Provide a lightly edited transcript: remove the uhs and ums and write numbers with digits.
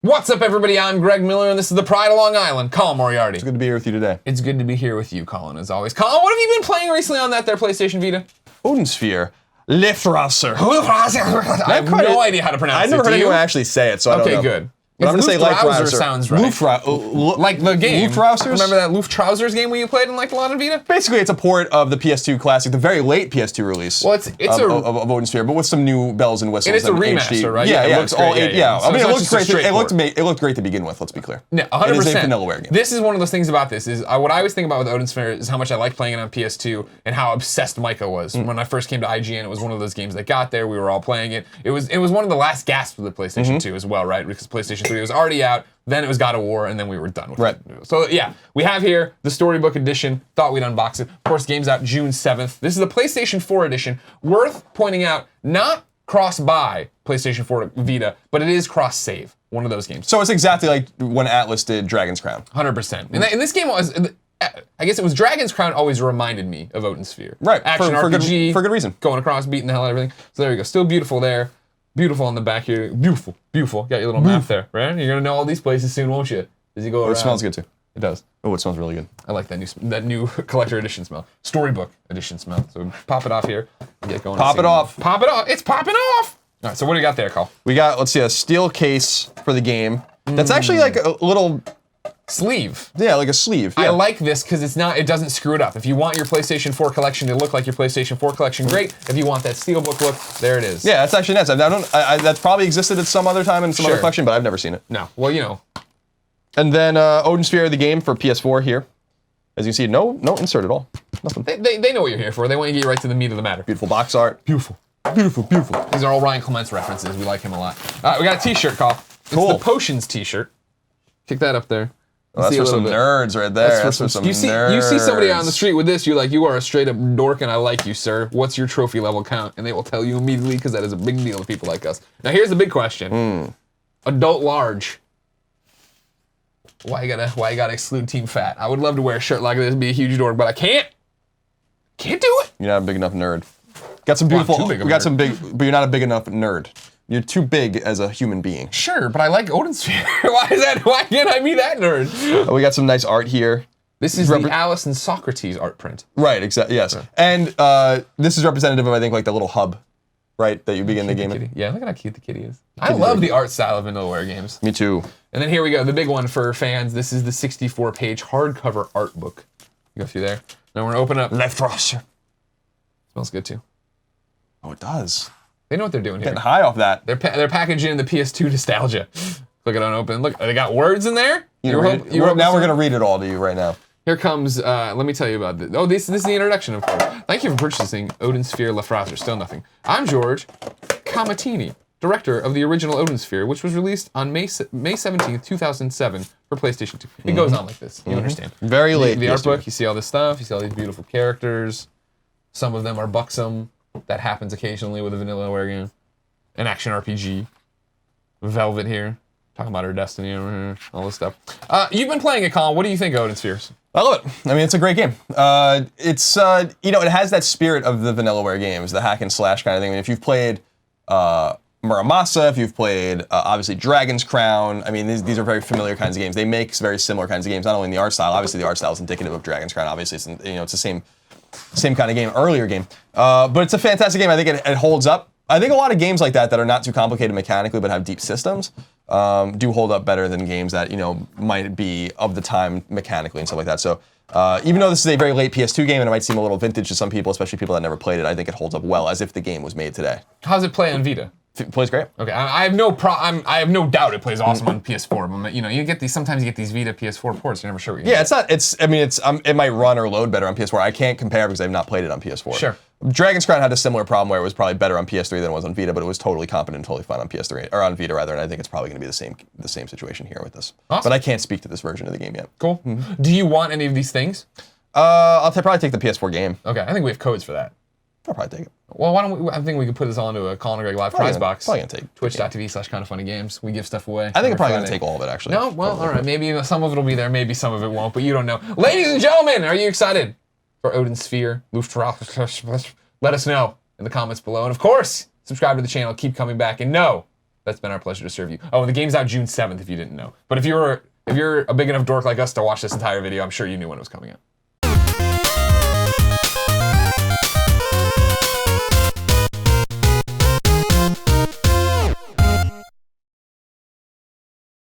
What's up, everybody? I'm Greg Miller, and this is the Pride of Long Island. Colin Moriarty. It's good to be here with you today. It's good to be here with you, Colin, as always. Colin, what have you been playing recently on that there PlayStation Vita? Odin Sphere Leifthrasir. I have no idea how to pronounce it. I've never heard anyone actually say it, so I don't know. Okay, good. But I'm going to say Leifthrasir. Sounds right. Like the game. Leifthrasir? Remember that Leifthrasir game where you played in like a lot of Vita? Basically, it's a port of the PS2 classic, the very late PS2 release. Well, it's of Odin Sphere, but with some new bells and whistles. And it's a remaster, HD. right? Yeah, it looks all great, yeah. I mean, it looked great to begin with. Let's be clear. Yeah, 100%. It is a vanillaware game. This is one of those things about this is what I always think about with Odin Sphere is how much I like playing it on PS2 and how obsessed Micah was. When I first came to IGN, it was one of those games that got there. We were all playing it. It was one of the last gasps of the PlayStation 2 as well, right? Because PlayStation 3 was already out. Then it was God of War, and then we were done with it. So yeah, we have here the Storybook Edition. Thought we'd unbox it. Of course, game's out June 7th. This is the PlayStation 4 edition. Worth pointing out, not cross-buy PlayStation 4 Vita, but it is cross-save. One of those games. So it's exactly like when Atlas did Dragon's Crown. 100%. And this game was, I guess it was Dragon's Crown always reminded me of Odin Sphere. Right, Action for RPG. good reason. Going across, beating the hell out of everything. So there you go. Still beautiful there. Beautiful on the back here. Beautiful, beautiful. Got your little map there, right? You're gonna know all these places soon, won't you? As you go around. It smells good too. It does. Oh, it smells really good. I like that new collector edition smell. Storybook edition smell. So pop it off here. Get going. Pop it off. Pop it off. It's popping off. All right. So what do you got there, Cole? We got, let's see, a steel case for the game. That's actually like a little sleeve. Yeah, like a sleeve. Yeah. I like this because it doesn't screw it up. If you want your PlayStation 4 collection to look like your PlayStation 4 collection, great. If you want that steelbook look, there it is. Yeah, that's actually nice. That's probably existed at some other time in some other collection, but I've never seen it. No. Well, you know. And then Odin Sphere, the game for PS4 here. As you can see, no insert at all. Nothing. They know what you're here for. They want to get you right to the meat of the matter. Beautiful box art. Beautiful. Beautiful, beautiful. These are all Ryan Clements references. We like him a lot. We got a t-shirt, Cole. Cool. It's the Potions t-shirt. Kick that up there. Oh, that's for some nerds right there. That's for some nerds. You see somebody on the street with this, you're like, you are a straight up dork and I like you, sir. What's your trophy level count? And they will tell you immediately because that is a big deal to people like us. Now here's the big question. Adult large. Why you gotta exclude Team Fat? I would love to wear a shirt like this and be a huge dork, but I can't. Can't do it. You're not a big enough nerd. Got some beautiful, but you're not a big enough nerd. You're too big as a human being. Sure, but I like Odin Sphere. Why can't I be that nerd? We got some nice art here. This is the Alice and Socrates art print. Right, exactly, yes. Right. And this is representative of, I think, like the little hub, right, that you begin the game in. Yeah, look at how cute the kitty is. I love the art style of vanillaware games. Me too. And then here we go, the big one for fans. This is the 64-page hardcover art book. You go through there. Now we're gonna open up. Leifthrasir. Smells good too. Oh, it does. They know what they're doing here. Getting high off that. They're packaging the PS2 nostalgia. Look at unopened. Look, they got words in there. Now we're gonna read it all to you right now. Here comes. Let me tell you about this. Oh, this is the introduction, of course. Thank you for purchasing Odin Sphere Leifthrasir. Still nothing. I'm George Camatini, director of the original Odin Sphere, which was released on May 17th, 2007 for PlayStation 2. It goes on like this. You understand? Very late. The art book. You see all this stuff. You see all these beautiful characters. Some of them are buxom. That happens occasionally with a vanillaware game. An action RPG. Velvet here. Talking about her destiny over here. All this stuff. You've been playing it, Colin. What do you think of Odin Spheres? I love it. I mean, it's a great game. It's, you know, it has that spirit of the vanillaware games, the hack and slash kind of thing. I mean, if you've played Muramasa, if you've played, obviously, Dragon's Crown, I mean, these are very familiar kinds of games. They make very similar kinds of games, not only in the art style. Obviously, the art style is indicative of Dragon's Crown. Obviously, it's, you know, it's the same kind of game, earlier game. But it's a fantastic game. I think it holds up. I think a lot of games like that are not too complicated mechanically but have deep systems do hold up better than games that, you know, might be of the time mechanically and stuff like that. So even though this is a very late PS2 game and it might seem a little vintage to some people, especially people that never played it, I think it holds up well as if the game was made today. How's it play on Vita? It plays great. Okay, I have no doubt it plays awesome on PS4. But, you know, sometimes you get these Vita PS4 ports. You're never sure what you're it might run or load better on PS4. I can't compare because I've not played it on PS4. Sure. Dragon's Crown had a similar problem where it was probably better on PS3 than it was on Vita, but it was totally competent and totally fine on PS3 or on Vita rather. And I think it's probably going to be the same situation here with this. Awesome. But I can't speak to this version of the game yet. Cool. Do you want any of these things? I'll probably take the PS4 game. Okay, I think we have codes for that. I'll probably take it. Well, why don't we? I think we could put this all into a Colin and Greg live prize box. Probably gonna take Twitch.tv/kindafunnygames. We give stuff away. I think I'm probably gonna take all of it actually. No, well, all right. Maybe some of it will be there. Maybe some of it won't. But you don't know. Ladies and gentlemen, are you excited for Odin Sphere Leifthrasir? Let us know in the comments below. And of course, subscribe to the channel. Keep coming back and know That's been our pleasure to serve you. Oh, and the game's out June 7th if you didn't know. But if you're a big enough dork like us to watch this entire video, I'm sure you knew when it was coming out.